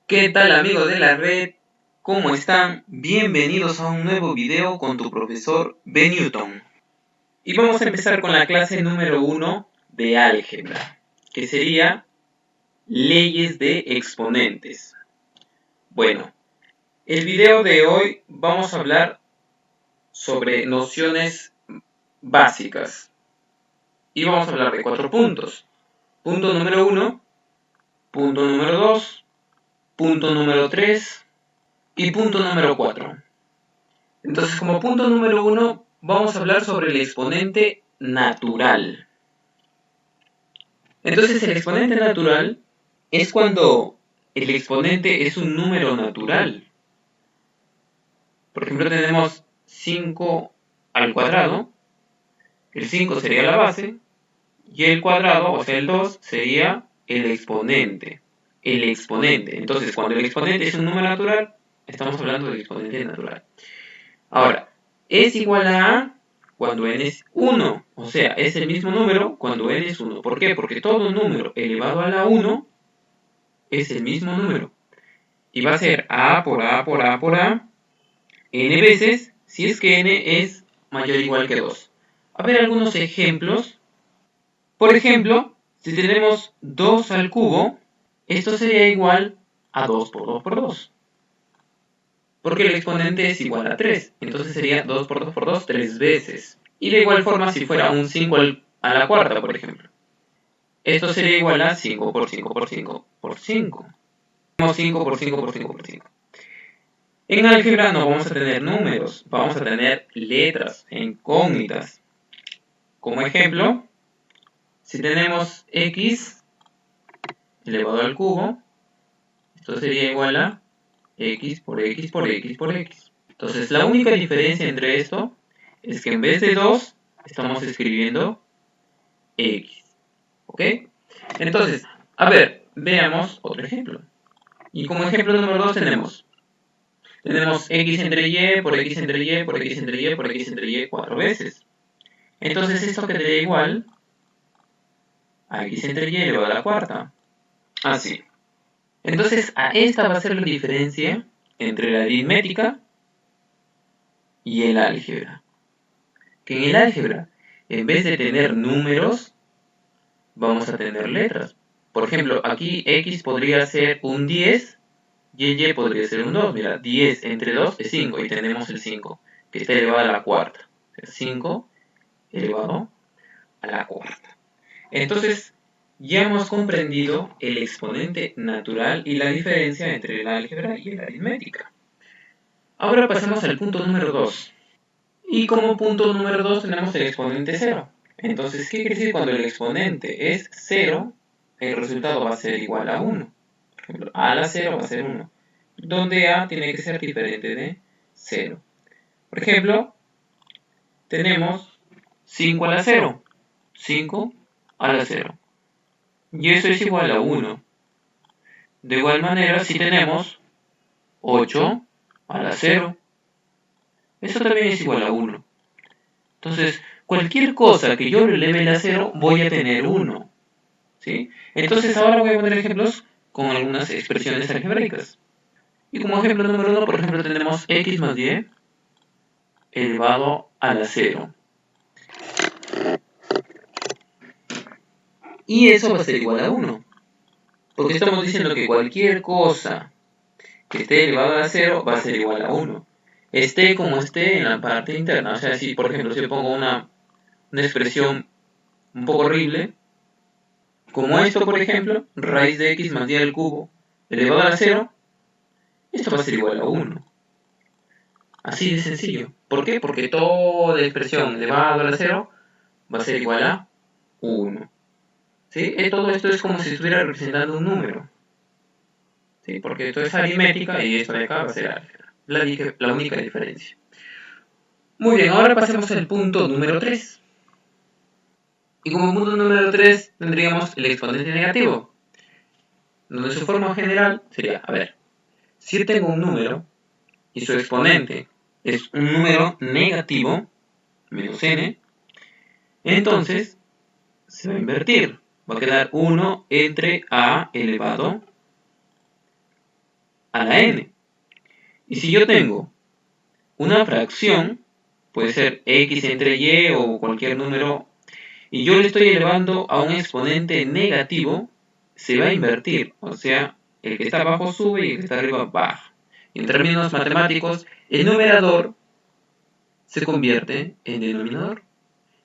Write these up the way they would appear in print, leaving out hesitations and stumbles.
¿Qué tal amigos de la red? ¿Cómo están? Bienvenidos a un nuevo video con tu profesor B. Newton. Y vamos a empezar con la clase número 1 de álgebra, que sería leyes de exponentes. Bueno, el video de hoy vamos a hablar sobre nociones básicas. Y vamos a hablar de 4 puntos. Punto número 1, punto número 2, punto número 3 y punto número 4. Entonces, como punto número 1, vamos a hablar sobre el exponente natural. Entonces, el exponente natural es cuando el exponente es un número natural. Por ejemplo, tenemos 5 al cuadrado, el 5 sería la base, y el cuadrado, o sea el 2, sería el exponente. El exponente. Entonces, cuando el exponente es un número natural, estamos hablando del exponente natural. Ahora, es igual a cuando n es 1, o sea, es el mismo número cuando n es 1. ¿Por qué? Porque todo número elevado a la 1 es el mismo número. Y va a ser a por a por a por a, n veces, si es que n es mayor o igual que 2. A ver algunos ejemplos. Por ejemplo, si tenemos 2 al cubo, esto sería igual a 2 por 2 por 2. Porque el exponente es igual a 3. Entonces sería 2 por 2 por 2, 3 veces. Y de igual forma si fuera un 5 a la cuarta, por ejemplo. Esto sería igual a 5 por 5 por 5 por 5. 5 por 5 por 5 por 5. En álgebra no vamos a tener números, vamos a tener letras incógnitas. Como ejemplo, si tenemos x elevado al cubo, esto sería igual a x por x por x por x. Entonces la única diferencia entre esto es que en vez de 2 estamos escribiendo x. ¿Ok? Entonces, a ver, veamos otro ejemplo. Y como ejemplo número 2 tenemos x entre y por x entre y por x entre y por x entre y 4 veces. Entonces esto quedaría igual a x entre y elevado a la cuarta. Así. Entonces, esta va a ser la diferencia entre la aritmética y el álgebra. Que en el álgebra, en vez de tener números, vamos a tener letras. Por ejemplo, aquí x podría ser un 10 y y podría ser un 2. Mira, 10 entre 2 es 5 y tenemos el 5, que está elevado a la cuarta. 5 elevado a la cuarta. Entonces, ya hemos comprendido el exponente natural y la diferencia entre el álgebra y la aritmética. Ahora pasamos al punto número 2. Y como punto número 2 tenemos el exponente 0. Entonces, ¿qué quiere decir cuando el exponente es 0? El resultado va a ser igual a 1. Por ejemplo, a a la 0 va a ser 1. Donde a tiene que ser diferente de 0. Por ejemplo, tenemos 5 a la 0. 5 a la 0. Y eso es igual a 1. De igual manera, si tenemos 8 a la 0, eso también es igual a 1. Entonces, cualquier cosa que yo le eleve a 0, voy a tener 1. ¿Sí? Entonces, ahora voy a poner ejemplos con algunas expresiones algebraicas. Y como ejemplo número 1, por ejemplo, tenemos x más y elevado a la 0. Y eso va a ser igual a 1. Porque estamos diciendo que cualquier cosa que esté elevado a 0 va a ser igual a 1. Esté como esté en la parte interna. O sea, si por ejemplo si yo pongo una expresión un poco horrible, como esto por ejemplo, raíz de x más y al cubo elevado a la 0, esto va a ser igual a 1. Así de sencillo. ¿Por qué? Porque toda expresión elevada a la 0 va a ser igual a 1. ¿Sí? Todo esto es como si estuviera representando un número. ¿Sí? Porque esto es aritmética y esto de acá va a ser álgebra. La única diferencia. Muy bien, ahora pasemos al punto número 3. Y como punto número 3 tendríamos el exponente negativo, donde su forma general sería, a ver, si yo tengo un número y su exponente es un número negativo, menos n, entonces se va a invertir. Va a quedar 1 entre a elevado a la n. Y si yo tengo una fracción, puede ser x entre y o cualquier número, y yo le estoy elevando a un exponente negativo, se va a invertir. O sea, el que está abajo sube y el que está arriba baja. En términos matemáticos, el numerador se convierte en denominador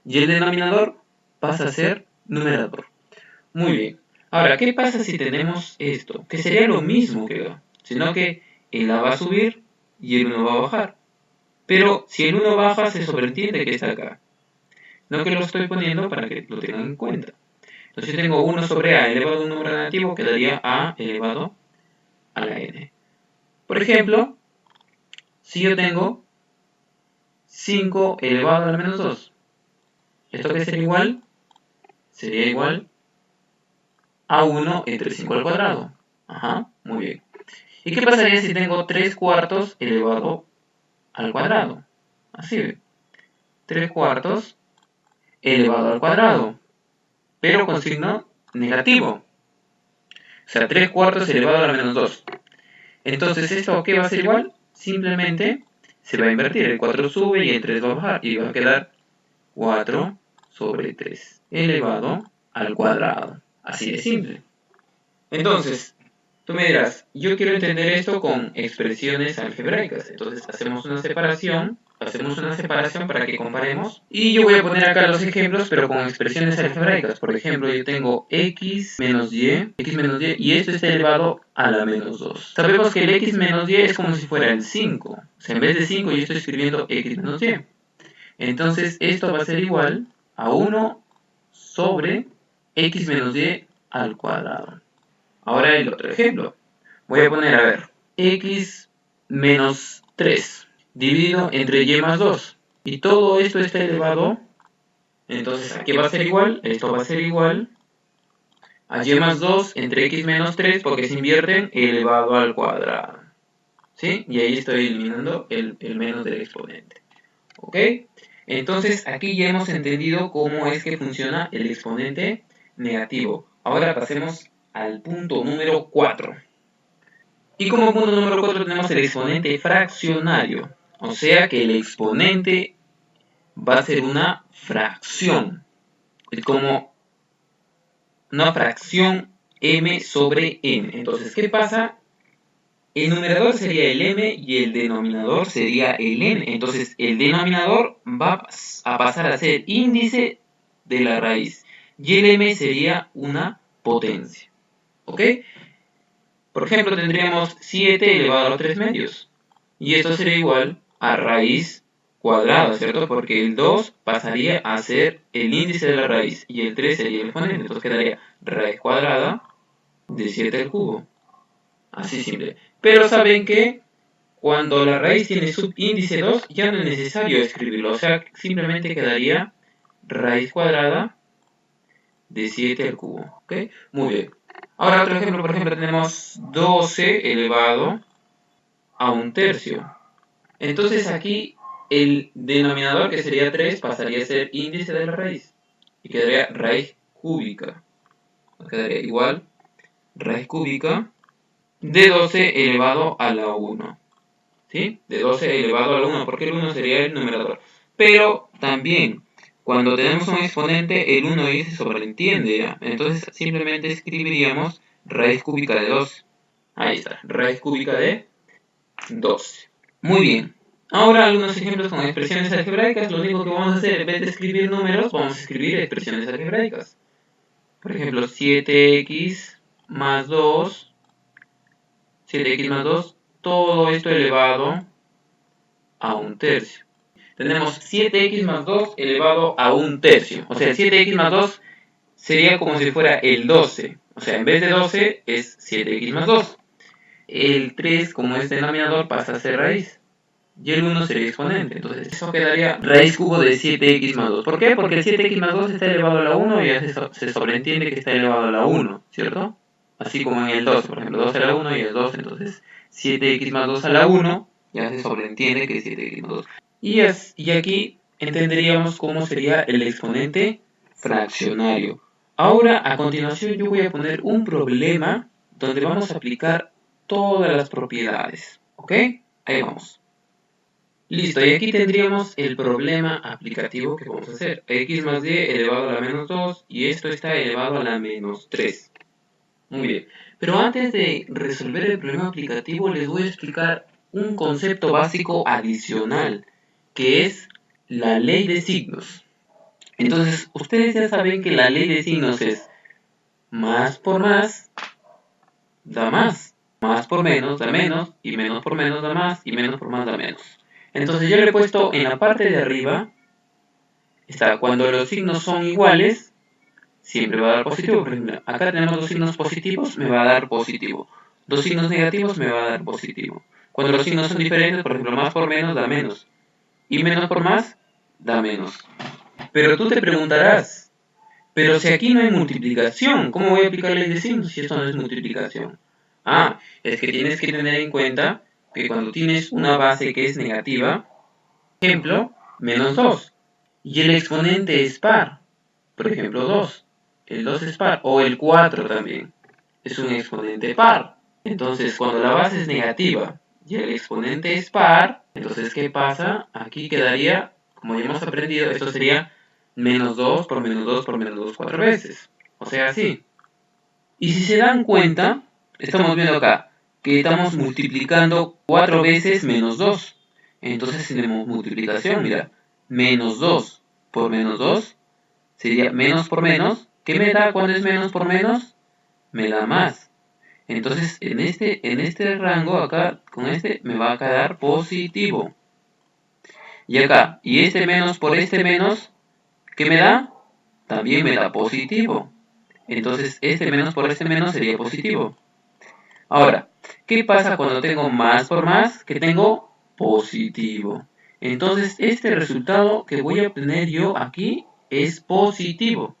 y el denominador pasa a ser numerador. Muy bien. Ahora, ¿qué pasa si tenemos esto? Que sería lo mismo que A, sino que el A va a subir y el 1 va a bajar. Pero si el 1 baja, se sobreentiende que está acá. No que lo estoy poniendo para que lo tengan en cuenta. Entonces yo tengo 1 sobre A elevado a un número negativo, quedaría A elevado a la n. Por ejemplo, si yo tengo 5 elevado a la menos 2, ¿esto qué sería igual? Sería igual a 1 entre 5 al cuadrado. Ajá, muy bien. ¿Y qué pasaría si tengo 3 cuartos elevado al cuadrado? Así ve. 3 cuartos elevado al cuadrado, pero con signo negativo. O sea, 3 cuartos elevado a la menos 2. Entonces, ¿esto qué va a ser igual? Simplemente se va a invertir. El 4 sube y el 3 va a bajar. Y va a quedar 4 sobre 3 elevado al cuadrado. Así de simple. Entonces, tú me dirás, yo quiero entender esto con expresiones algebraicas. Entonces, hacemos una separación para que comparemos. Y yo voy a poner acá los ejemplos, pero con expresiones algebraicas. Por ejemplo, yo tengo x menos y, y esto está elevado a la menos 2. Sabemos que el x menos y es como si fuera el 5. O sea, en vez de 5 yo estoy escribiendo x menos y. Entonces, esto va a ser igual a 1 sobre x menos y al cuadrado. Ahora el otro ejemplo. Voy a poner, a ver, x menos 3 dividido entre y más 2. Y todo esto está elevado. Entonces, ¿a qué va a ser igual? Esto va a ser igual a y más 2 entre x menos 3 porque se invierten elevado al cuadrado. ¿Sí? Y ahí estoy eliminando el menos del exponente. ¿Ok? Entonces, aquí ya hemos entendido cómo es que funciona el exponente negativo. Ahora pasemos al punto número 4. Y como punto número 4 tenemos el exponente fraccionario. O sea que el exponente va a ser una fracción. Es como una fracción m sobre n. Entonces, ¿qué pasa? El numerador sería el m y el denominador sería el n. Entonces, el denominador va a pasar a ser índice de la raíz. Y el m sería una potencia. ¿Ok? Por ejemplo, tendríamos 7 elevado a los 3 medios. Y esto sería igual a raíz cuadrada, ¿cierto? Porque el 2 pasaría a ser el índice de la raíz y el 3 sería el exponente. Entonces quedaría raíz cuadrada de 7 al cubo. Así simple. Pero saben que cuando la raíz tiene subíndice 2 ya no es necesario escribirlo. O sea, simplemente quedaría raíz cuadrada de 7 al cubo. ¿Ok? Muy bien. Ahora otro ejemplo, por ejemplo, tenemos 12 elevado a un tercio. Entonces aquí el denominador, que sería 3, pasaría a ser índice de la raíz. Y quedaría raíz cúbica. Quedaría igual raíz cúbica de 12 elevado a la 1. ¿Sí? De 12 elevado a la 1, porque el 1 sería el numerador. Pero también, cuando tenemos un exponente, el 1 ahí se sobreentiende, ¿ya? Entonces simplemente escribiríamos raíz cúbica de 12. Ahí está, raíz cúbica de 12. Muy bien. Ahora algunos ejemplos con expresiones algebraicas. Lo único que vamos a hacer, en vez de escribir números, vamos a escribir expresiones algebraicas. Por ejemplo, 7x más 2, 7x más 2, todo esto elevado a un tercio. Tenemos 7x más 2 elevado a un tercio. O sea, 7x más 2 sería como si fuera el 12. O sea, en vez de 12 es 7x más 2. El 3, como es denominador, pasa a ser raíz. Y el 1 sería exponente. Entonces, eso quedaría raíz cubo de 7x más 2. ¿Por qué? Porque el 7x más 2 está elevado a la 1 y ya se sobreentiende que está elevado a la 1, ¿cierto? Así como en el 12, por ejemplo, 2 a la 1 y el 2, entonces 7x más 2 a la 1, ya se sobreentiende que es 7x más 2. Y aquí entenderíamos cómo sería el exponente fraccionario. Ahora, a continuación, yo voy a poner un problema donde vamos a aplicar todas las propiedades. ¿Ok? Ahí vamos. Listo, y aquí tendríamos el problema aplicativo que vamos a hacer. X más y elevado a la menos 2 y esto está elevado a la menos 3. Muy bien. Pero antes de resolver el problema aplicativo les voy a explicar un concepto básico adicional, que es la ley de signos. Entonces, ustedes ya saben que la ley de signos es más por más da más. Más por menos da menos, y menos por menos da más, y menos por más da menos. Entonces yo le he puesto en la parte de arriba, está cuando los signos son iguales, siempre va a dar positivo. Por ejemplo, acá tenemos dos signos positivos, me va a dar positivo. Dos signos negativos me va a dar positivo. Cuando los signos son diferentes, por ejemplo, más por menos da menos, y menos por más da menos. Pero tú te preguntarás, pero si aquí no hay multiplicación, ¿cómo voy a aplicar la ley de signos si esto no es multiplicación? Ah, es que tienes que tener en cuenta que cuando tienes una base que es negativa, ejemplo, menos 2, y el exponente es par, por ejemplo 2, el 2 es par, o el 4 también, es un exponente par. Entonces, cuando la base es negativa y el exponente es par, entonces, ¿qué pasa? Aquí quedaría, como ya hemos aprendido, esto sería menos 2 por menos 2 por menos 2 4 veces. O sea, así. Y si se dan cuenta, estamos viendo acá que estamos multiplicando 4 veces menos 2. Entonces tenemos multiplicación, mira, menos 2 por menos 2 sería menos por menos. ¿Qué me da cuando es menos por menos? Me da más. Entonces en este rango acá, con este me va a quedar positivo. Y acá, y este menos por este menos, ¿qué me da? También me da positivo. Entonces este menos por este menos sería positivo. Ahora, ¿qué pasa cuando tengo más por más? Que tengo positivo. Entonces este resultado que voy a obtener yo aquí es positivo.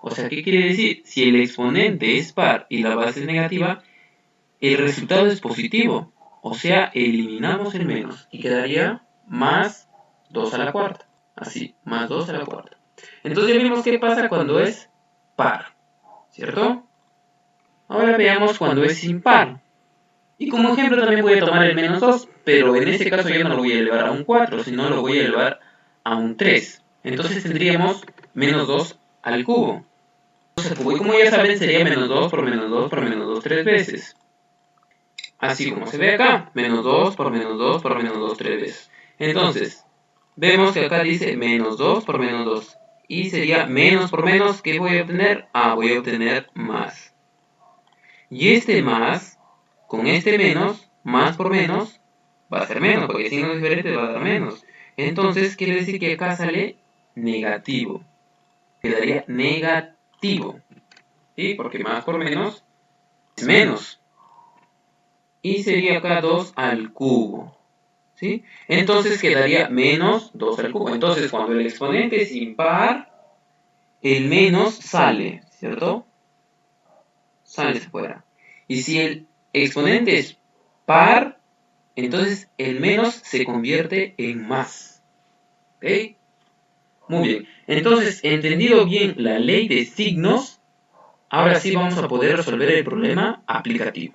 O sea, ¿qué quiere decir? Si el exponente es par y la base es negativa, el resultado es positivo. O sea, eliminamos el menos y quedaría más 2 a la cuarta. Así, más 2 a la cuarta. Entonces ya vimos qué pasa cuando es par, ¿cierto? Ahora veamos cuando es impar. Y como ejemplo también voy a tomar el menos 2, pero en este caso ya no lo voy a elevar a un 4, sino lo voy a elevar a un 3. Entonces tendríamos menos 2 al cubo. Y como ya saben, sería menos 2 por menos 2 por menos 2 3 veces. Así como se ve acá, menos 2 por menos 2 por menos 2 3 veces. Entonces, vemos que acá dice menos 2 por menos 2. Y sería menos por menos, ¿qué voy a obtener? Ah, voy a obtener más. Y este más, con este menos, más por menos, va a ser menos, porque signos diferentes va a dar menos. Entonces, quiere decir que acá sale negativo. Quedaría negativo. ¿Sí? Porque más por menos es menos. Y sería acá 2 al cubo. ¿Sí? Entonces quedaría menos 2 al cubo. Entonces, cuando el exponente es impar, el menos sale, ¿cierto? Sale fuera. Y si el exponente es par, entonces el menos se convierte en más. ¿Ok? Muy bien. Entonces, entendido bien la ley de signos, ahora sí vamos a poder resolver el problema aplicativo.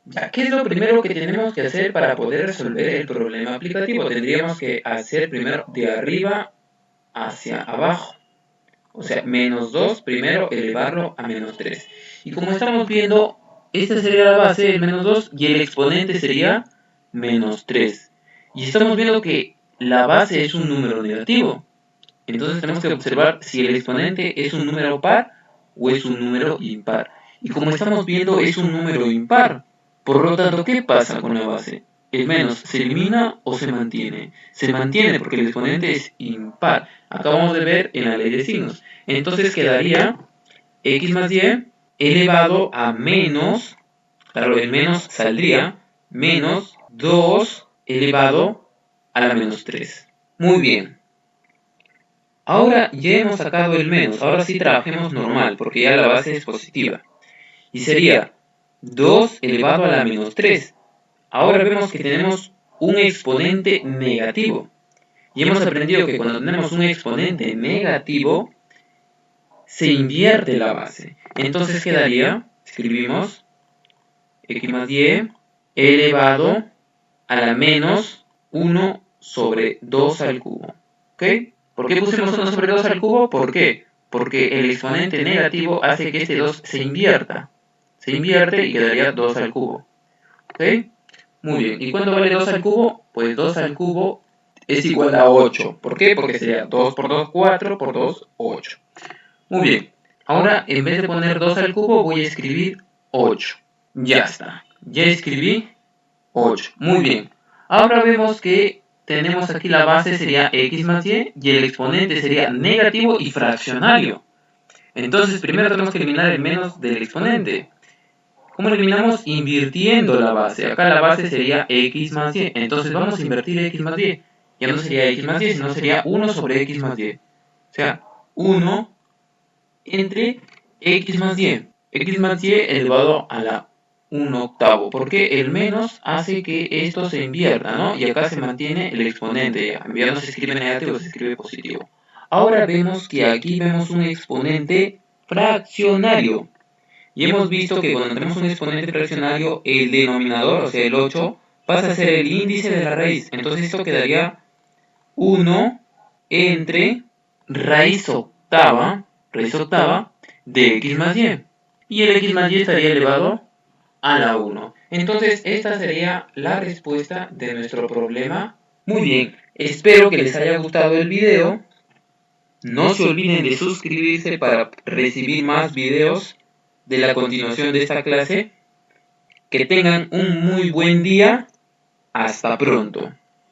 Ya, ¿qué es lo primero que tenemos que hacer para poder resolver el problema aplicativo? Tendríamos que hacer primero de arriba hacia abajo. O sea, menos 2 primero elevarlo a menos 3. Y como estamos viendo, esta sería la base, el menos 2, y el exponente sería menos 3. Y estamos viendo que la base es un número negativo. Entonces tenemos que observar si el exponente es un número par o es un número impar. Y como estamos viendo, es un número impar. Por lo tanto, ¿qué pasa con la base? ¿El menos se elimina o se mantiene? Se mantiene porque el exponente es impar. Acabamos de ver en la ley de signos. Entonces quedaría x más y elevado a menos, claro, el menos saldría, menos 2 elevado a la menos 3. Muy bien. Ahora ya hemos sacado el menos, ahora sí trabajemos normal, porque ya la base es positiva. Y sería 2 elevado a la menos 3. Ahora vemos que tenemos un exponente negativo. Y hemos aprendido que cuando tenemos un exponente negativo, se invierte la base. Entonces quedaría, escribimos x más y elevado a la menos 1 sobre 2 al cubo. ¿Ok? ¿Por qué pusimos 1 sobre 2 al cubo? ¿Por qué? Porque el exponente negativo hace que este 2 se invierta. Se invierte y quedaría 2 al cubo. ¿Ok? Muy bien. ¿Y cuánto vale 2 al cubo? Pues 2 al cubo es igual a 8. ¿Por qué? Porque sería 2 por 2, 4 por 2, 8. Muy bien. Ahora, en vez de poner 2 al cubo, voy a escribir 8. Ya está. Ya escribí 8. Muy bien. Ahora vemos que tenemos aquí la base sería x más y el exponente sería negativo y fraccionario. Entonces, primero tenemos que eliminar el menos del exponente. ¿Cómo eliminamos? Invirtiendo la base. Acá la base sería x más y. Entonces vamos a invertir x más y. Ya no sería x más y, sino sería 1 sobre x más y. O sea, 1 entre x más y. X más y elevado a la 1 octavo. Porque el menos hace que esto se invierta, ¿no? Y acá se mantiene el exponente. Ya no se escribe negativo, se escribe positivo. Ahora vemos que aquí vemos un exponente fraccionario. Y hemos visto que cuando tenemos un exponente fraccionario, el denominador, o sea, el 8, pasa a ser el índice de la raíz. Entonces esto quedaría 1 entre raíz octava de x más y. Y el x más y estaría elevado a la 1. Entonces esta sería la respuesta de nuestro problema. Muy bien, espero que les haya gustado el video. No se olviden de suscribirse para recibir más videos de la continuación de esta clase. Que tengan un muy buen día. Hasta pronto.